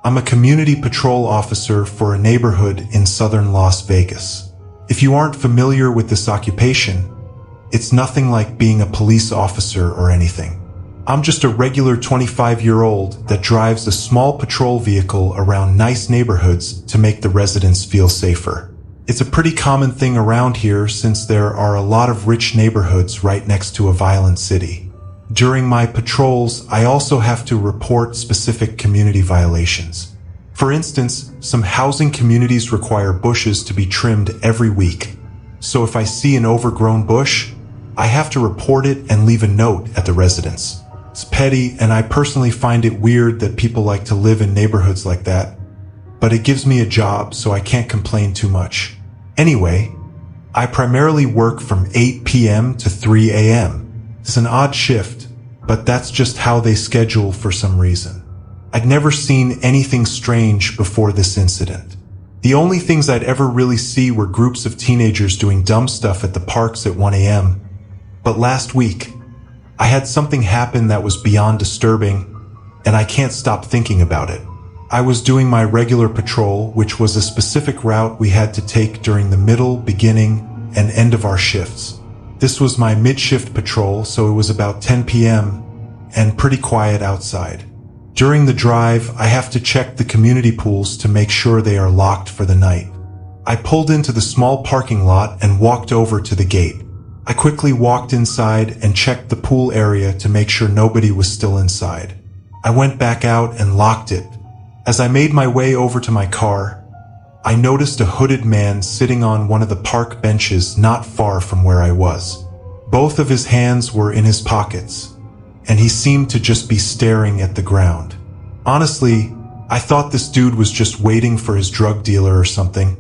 I'm a community patrol officer for a neighborhood in southern Las Vegas. If you aren't familiar with this occupation, it's nothing like being a police officer or anything. I'm just a regular 25-year-old that drives a small patrol vehicle around nice neighborhoods to make the residents feel safer. It's a pretty common thing around here since there are a lot of rich neighborhoods right next to a violent city. During my patrols, I also have to report specific community violations. For instance, some housing communities require bushes to be trimmed every week. So if I see an overgrown bush, I have to report it and leave a note at the residence. It's petty, and I personally find it weird that people like to live in neighborhoods like that, but it gives me a job, so I can't complain too much. Anyway, I primarily work from 8 p.m. to 3 a.m. It's an odd shift, but that's just how they schedule for some reason. I'd never seen anything strange before this incident. The only things I'd ever really see were groups of teenagers doing dumb stuff at the parks at 1 a.m. But last week, I had something happen that was beyond disturbing, and I can't stop thinking about it. I was doing my regular patrol, which was a specific route we had to take during the middle, beginning, and end of our shifts. This was my mid-shift patrol, so it was about 10 p.m. and pretty quiet outside. During the drive, I have to check the community pools to make sure they are locked for the night. I pulled into the small parking lot and walked over to the gate. I quickly walked inside and checked the pool area to make sure nobody was still inside. I went back out and locked it. As I made my way over to my car, I noticed a hooded man sitting on one of the park benches not far from where I was. Both of his hands were in his pockets, and he seemed to just be staring at the ground. Honestly, I thought this dude was just waiting for his drug dealer or something,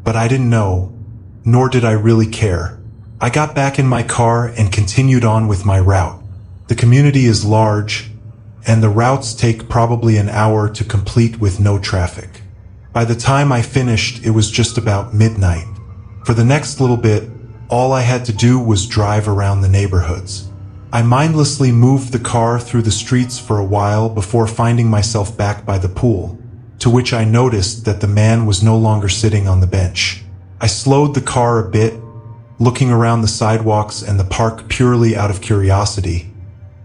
but I didn't know, nor did I really care. I got back in my car and continued on with my route. The community is large, and the routes take probably an hour to complete with no traffic. By the time I finished, it was just about midnight. For the next little bit, all I had to do was drive around the neighborhoods. I mindlessly moved the car through the streets for a while before finding myself back by the pool, to which I noticed that the man was no longer sitting on the bench. I slowed the car a bit, looking around the sidewalks and the park purely out of curiosity,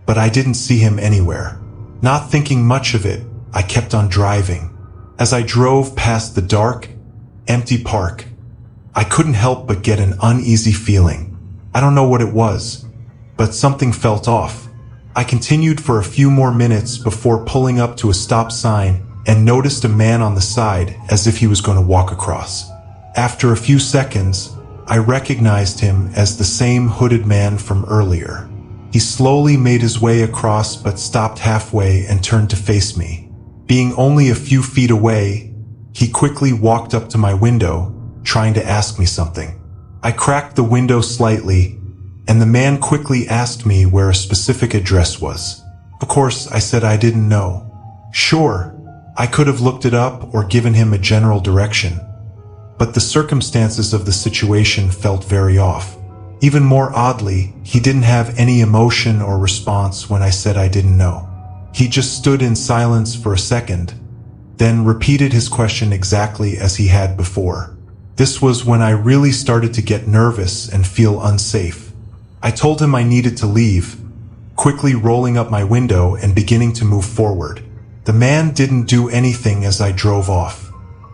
but I didn't see him anywhere. Not thinking much of it, I kept on driving. As I drove past the dark, empty park, I couldn't help but get an uneasy feeling. I don't know what it was, but something felt off. I continued for a few more minutes before pulling up to a stop sign and noticed a man on the side as if he was going to walk across. After a few seconds, I recognized him as the same hooded man from earlier. He slowly made his way across but stopped halfway and turned to face me. Being only a few feet away, he quickly walked up to my window, trying to ask me something. I cracked the window slightly, and the man quickly asked me where a specific address was. Of course, I said I didn't know. Sure, I could have looked it up or given him a general direction, but the circumstances of the situation felt very off. Even more oddly, he didn't have any emotion or response when I said I didn't know. He just stood in silence for a second, then repeated his question exactly as he had before. This was when I really started to get nervous and feel unsafe. I told him I needed to leave, quickly rolling up my window and beginning to move forward. The man didn't do anything as I drove off.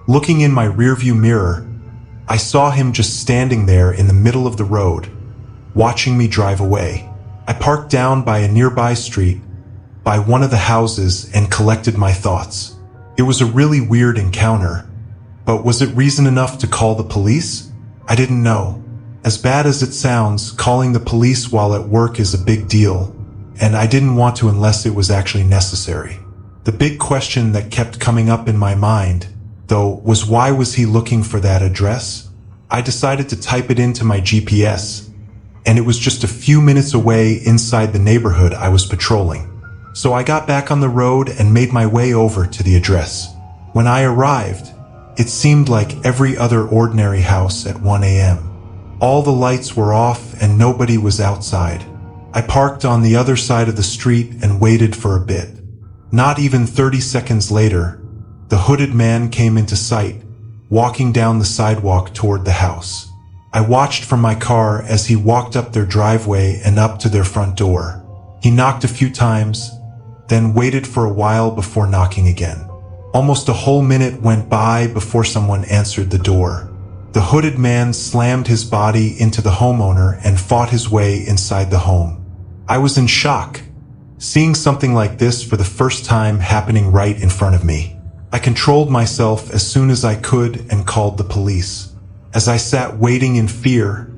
Looking in my rearview mirror, I saw him just standing there in the middle of the road, watching me drive away. I parked down by a nearby street, by one of the houses, and collected my thoughts. It was a really weird encounter, but was it reason enough to call the police? I didn't know. As bad as it sounds, calling the police while at work is a big deal, and I didn't want to unless it was actually necessary. The big question that kept coming up in my mind, though, was why was he looking for that address? I decided to type it into my GPS, and it was just a few minutes away inside the neighborhood I was patrolling. So I got back on the road and made my way over to the address. When I arrived, it seemed like every other ordinary house at 1 a.m. All the lights were off and nobody was outside. I parked on the other side of the street and waited for a bit. Not even 30 seconds later, the hooded man came into sight, walking down the sidewalk toward the house. I watched from my car as he walked up their driveway and up to their front door. He knocked a few times, then waited for a while before knocking again. Almost a whole minute went by before someone answered the door. The hooded man slammed his body into the homeowner and fought his way inside the home. I was in shock, seeing something like this for the first time happening right in front of me. I controlled myself as soon as I could and called the police. As I sat waiting in fear,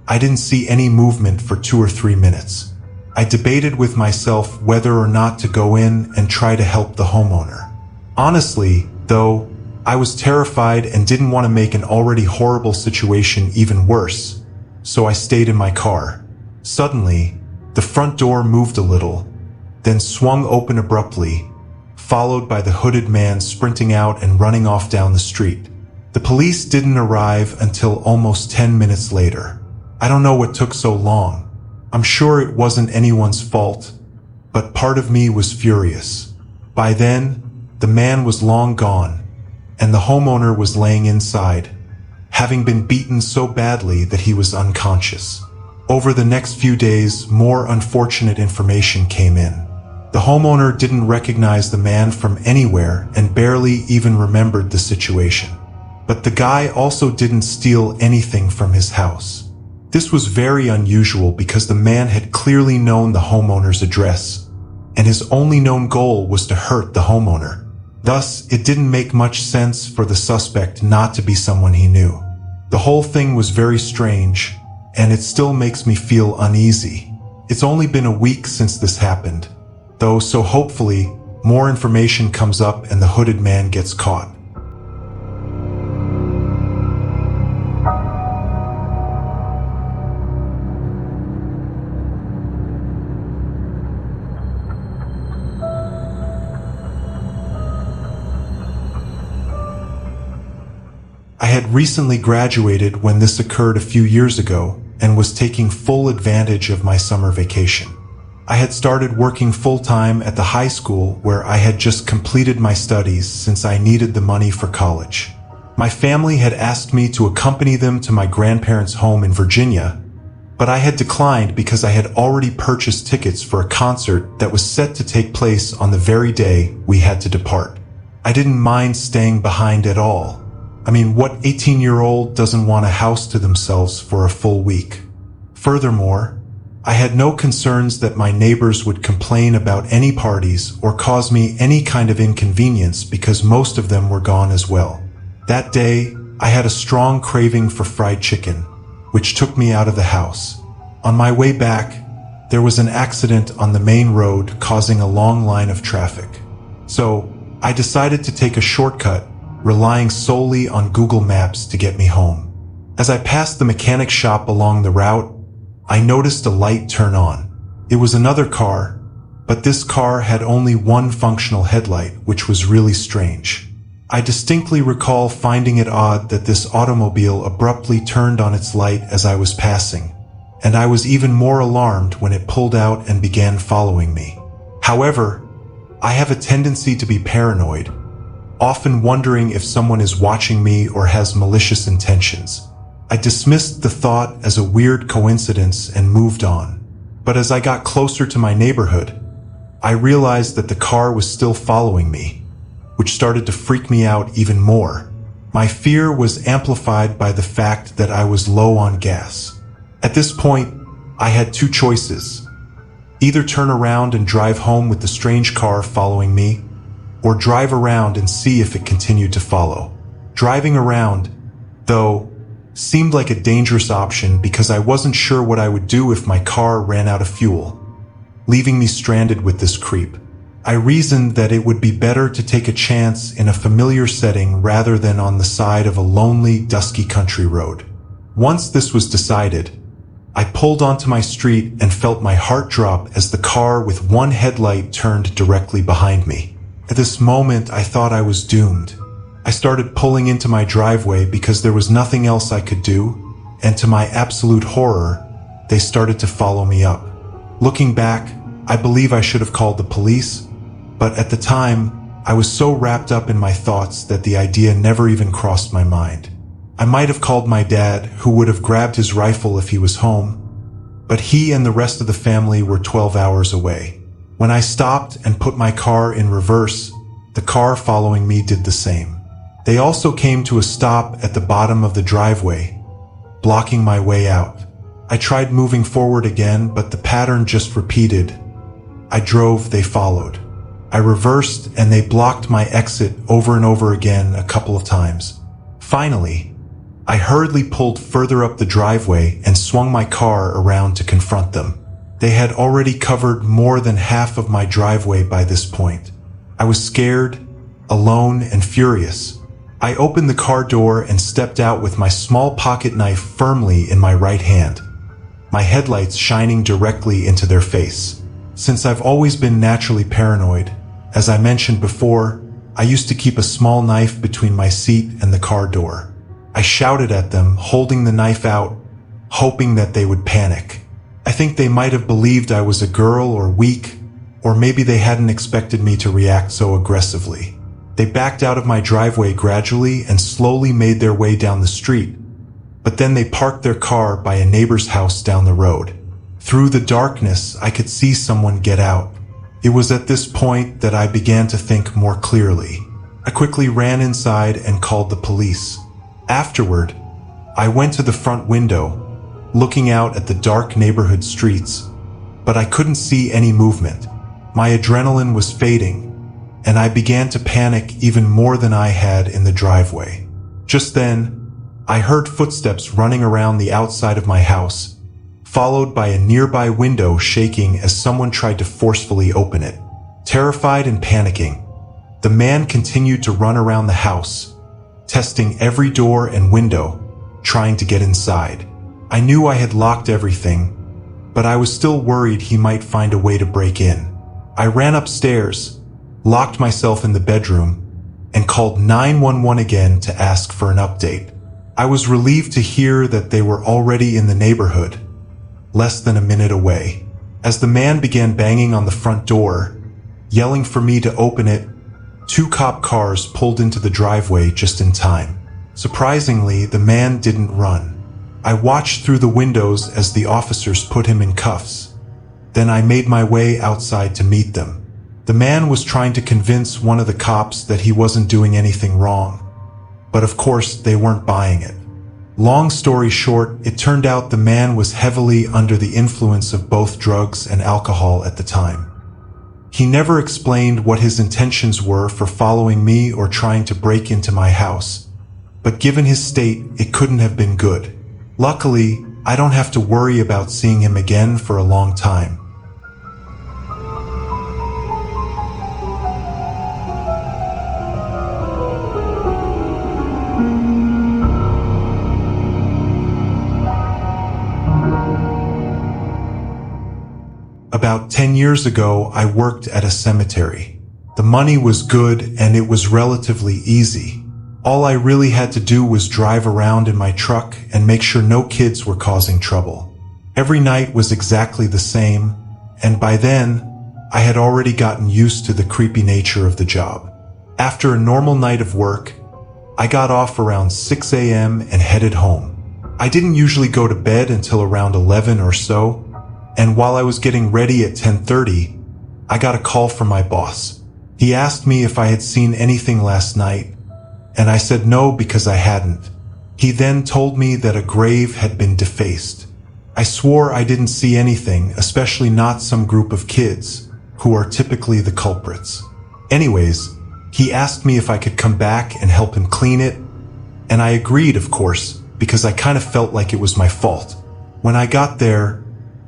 I didn't see any movement for 2 or 3 minutes. I debated with myself whether or not to go in and try to help the homeowner. Honestly, though, I was terrified and didn't want to make an already horrible situation even worse, so I stayed in my car. Suddenly, the front door moved a little, then swung open abruptly, followed by the hooded man sprinting out and running off down the street. The police didn't arrive until almost 10 minutes later. I don't know what took so long. I'm sure it wasn't anyone's fault, but part of me was furious. By then, the man was long gone, and the homeowner was laying inside, having been beaten so badly that he was unconscious. Over the next few days, more unfortunate information came in. The homeowner didn't recognize the man from anywhere and barely even remembered the situation. But the guy also didn't steal anything from his house. This was very unusual because the man had clearly known the homeowner's address, and his only known goal was to hurt the homeowner. Thus, it didn't make much sense for the suspect not to be someone he knew. The whole thing was very strange, and it still makes me feel uneasy. It's only been a week since this happened, though, so hopefully, more information comes up and the hooded man gets caught. I had recently graduated when this occurred a few years ago and was taking full advantage of my summer vacation. I had started working full-time at the high school where I had just completed my studies since I needed the money for college. My family had asked me to accompany them to my grandparents' home in Virginia, but I had declined because I had already purchased tickets for a concert that was set to take place on the very day we had to depart. I didn't mind staying behind at all. I mean, what 18-year-old doesn't want a house to themselves for a full week? Furthermore, I had no concerns that my neighbors would complain about any parties or cause me any kind of inconvenience because most of them were gone as well. That day, I had a strong craving for fried chicken, which took me out of the house. On my way back, there was an accident on the main road causing a long line of traffic. So, I decided to take a shortcut, relying solely on Google Maps to get me home. As I passed the mechanic shop along the route, I noticed a light turn on. It was another car, but this car had only one functional headlight, which was really strange. I distinctly recall finding it odd that this automobile abruptly turned on its light as I was passing, and I was even more alarmed when it pulled out and began following me. However, I have a tendency to be paranoid, often wondering if someone is watching me or has malicious intentions. I dismissed the thought as a weird coincidence and moved on. But as I got closer to my neighborhood, I realized that the car was still following me, which started to freak me out even more. My fear was amplified by the fact that I was low on gas. At this point, I had two choices: either turn around and drive home with the strange car following me, or drive around and see if it continued to follow. Driving around, though, seemed like a dangerous option because I wasn't sure what I would do if my car ran out of fuel, leaving me stranded with this creep. I reasoned that it would be better to take a chance in a familiar setting rather than on the side of a lonely, dusky country road. Once this was decided, I pulled onto my street and felt my heart drop as the car with one headlight turned directly behind me. At this moment, I thought I was doomed. I started pulling into my driveway because there was nothing else I could do, and to my absolute horror, they started to follow me up. Looking back, I believe I should have called the police, but at the time, I was so wrapped up in my thoughts that the idea never even crossed my mind. I might have called my dad, who would have grabbed his rifle if he was home, but he and the rest of the family were 12 hours away. When I stopped and put my car in reverse, the car following me did the same. They also came to a stop at the bottom of the driveway, blocking my way out. I tried moving forward again, but the pattern just repeated. I drove, they followed. I reversed, and they blocked my exit over and over again a couple of times. Finally, I hurriedly pulled further up the driveway and swung my car around to confront them. They had already covered more than half of my driveway by this point. I was scared, alone, and furious. I opened the car door and stepped out with my small pocket knife firmly in my right hand, my headlights shining directly into their face. Since I've always been naturally paranoid, as I mentioned before, I used to keep a small knife between my seat and the car door. I shouted at them, holding the knife out, hoping that they would panic. I think they might have believed I was a girl or weak, or maybe they hadn't expected me to react so aggressively. They backed out of my driveway gradually and slowly made their way down the street, but then they parked their car by a neighbor's house down the road. Through the darkness, I could see someone get out. It was at this point that I began to think more clearly. I quickly ran inside and called the police. Afterward, I went to the front window, looking out at the dark neighborhood streets, but I couldn't see any movement. My adrenaline was fading, and I began to panic even more than I had in the driveway. Just then, I heard footsteps running around the outside of my house, followed by a nearby window shaking as someone tried to forcefully open it. Terrified and panicking, the man continued to run around the house, testing every door and window, trying to get inside. I knew I had locked everything, but I was still worried he might find a way to break in. I ran upstairs, locked myself in the bedroom, and called 911 again to ask for an update. I was relieved to hear that they were already in the neighborhood, less than a minute away. As the man began banging on the front door, yelling for me to open it, 2 cop cars pulled into the driveway just in time. Surprisingly, the man didn't run. I watched through the windows as the officers put him in cuffs. Then I made my way outside to meet them. The man was trying to convince one of the cops that he wasn't doing anything wrong, but of course they weren't buying it. Long story short, it turned out the man was heavily under the influence of both drugs and alcohol at the time. He never explained what his intentions were for following me or trying to break into my house, but given his state, it couldn't have been good. Luckily, I don't have to worry about seeing him again for a long time. About 10 years ago, I worked at a cemetery. The money was good and it was relatively easy. All I really had to do was drive around in my truck and make sure no kids were causing trouble. Every night was exactly the same, and by then, I had already gotten used to the creepy nature of the job. After a normal night of work, I got off around 6 a.m. and headed home. I didn't usually go to bed until around 11 or so, and while I was getting ready at 10:30, I got a call from my boss. He asked me if I had seen anything last night, and I said no because I hadn't. He then told me that a grave had been defaced. I swore I didn't see anything, especially not some group of kids, who are typically the culprits. Anyways, he asked me if I could come back and help him clean it, and I agreed, of course, because I kind of felt like it was my fault. When I got there,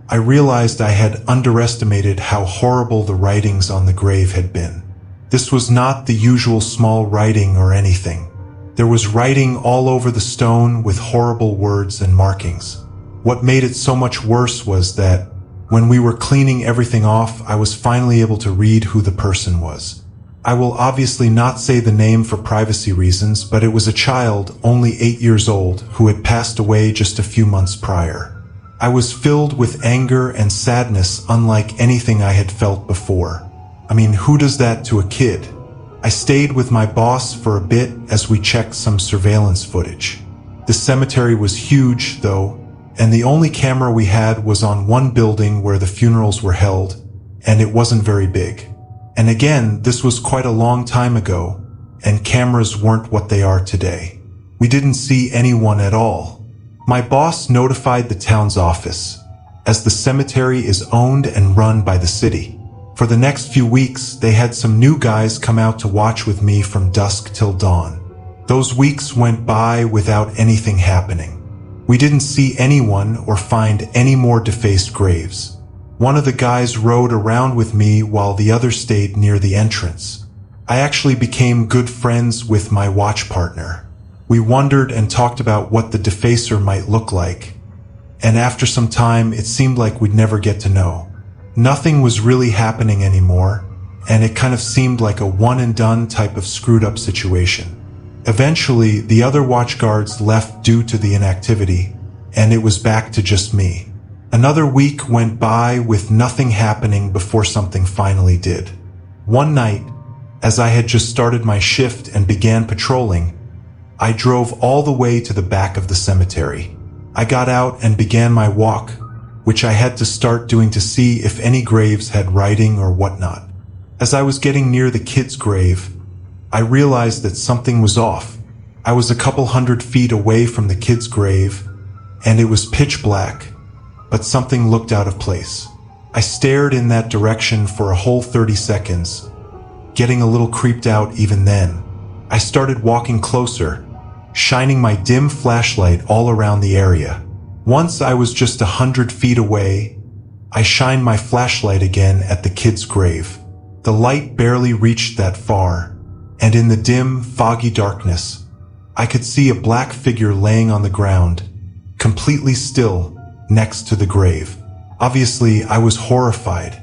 I realized I had underestimated how horrible the writings on the grave had been. This was not the usual small writing or anything. There was writing all over the stone with horrible words and markings. What made it so much worse was that when we were cleaning everything off, I was finally able to read who the person was. I will obviously not say the name for privacy reasons, but it was a child, only 8 years old, who had passed away just a few months prior. I was filled with anger and sadness unlike anything I had felt before. I mean, who does that to a kid? I stayed with my boss for a bit as we checked some surveillance footage. The cemetery was huge, though, and the only camera we had was on one building where the funerals were held, and it wasn't very big. And again, this was quite a long time ago, and cameras weren't what they are today. We didn't see anyone at all. My boss notified the town's office, as the cemetery is owned and run by the city. For the next few weeks, they had some new guys come out to watch with me from dusk till dawn. Those weeks went by without anything happening. We didn't see anyone or find any more defaced graves. One of the guys rode around with me while the other stayed near the entrance. I actually became good friends with my watch partner. We wondered and talked about what the defacer might look like. And after some time, it seemed like we'd never get to know. Nothing was really happening anymore, and it kind of seemed like a one-and-done type of screwed-up situation. Eventually, the other watchguards left due to the inactivity, and it was back to just me. Another week went by with nothing happening before something finally did. One night, as I had just started my shift and began patrolling, I drove all the way to the back of the cemetery. I got out and began my walk, which I had to start doing to see if any graves had writing or whatnot. As I was getting near the kid's grave, I realized that something was off. I was a couple 100 feet away from the kid's grave, and it was pitch black, but something looked out of place. I stared in that direction for a whole 30 seconds, getting a little creeped out even then. I started walking closer, shining my dim flashlight all around the area. Once I was just 100 feet away, I shined my flashlight again at the kid's grave. The light barely reached that far, and in the dim, foggy darkness, I could see a black figure laying on the ground, completely still, next to the grave. Obviously, I was horrified.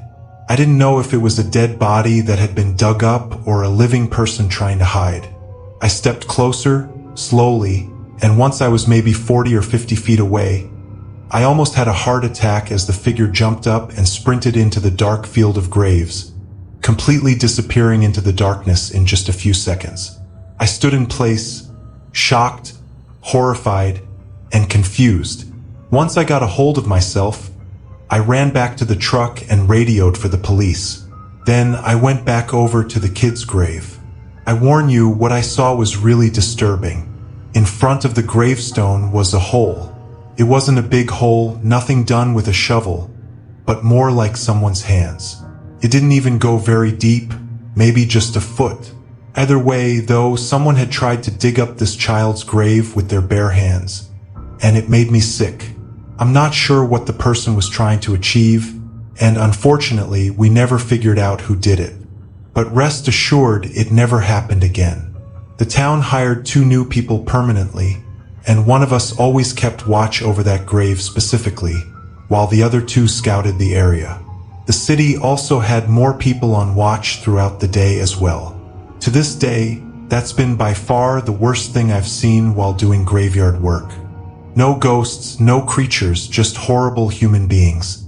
I didn't know if it was a dead body that had been dug up or a living person trying to hide. I stepped closer, slowly, and once I was maybe 40 or 50 feet away, I almost had a heart attack as the figure jumped up and sprinted into the dark field of graves, completely disappearing into the darkness in just a few seconds. I stood in place, shocked, horrified, and confused. Once I got a hold of myself, I ran back to the truck and radioed for the police. Then I went back over to the kid's grave. I warn you, what I saw was really disturbing. In front of the gravestone was a hole. It wasn't a big hole, nothing done with a shovel, but more like someone's hands. It didn't even go very deep, maybe just a foot. Either way, though, someone had tried to dig up this child's grave with their bare hands, and it made me sick. I'm not sure what the person was trying to achieve, and unfortunately, we never figured out who did it. But rest assured, it never happened again. The town hired 2 new people permanently, and one of us always kept watch over that grave specifically, while the other 2 scouted the area. The city also had more people on watch throughout the day as well. To this day, that's been by far the worst thing I've seen while doing graveyard work. No ghosts, no creatures, just horrible human beings.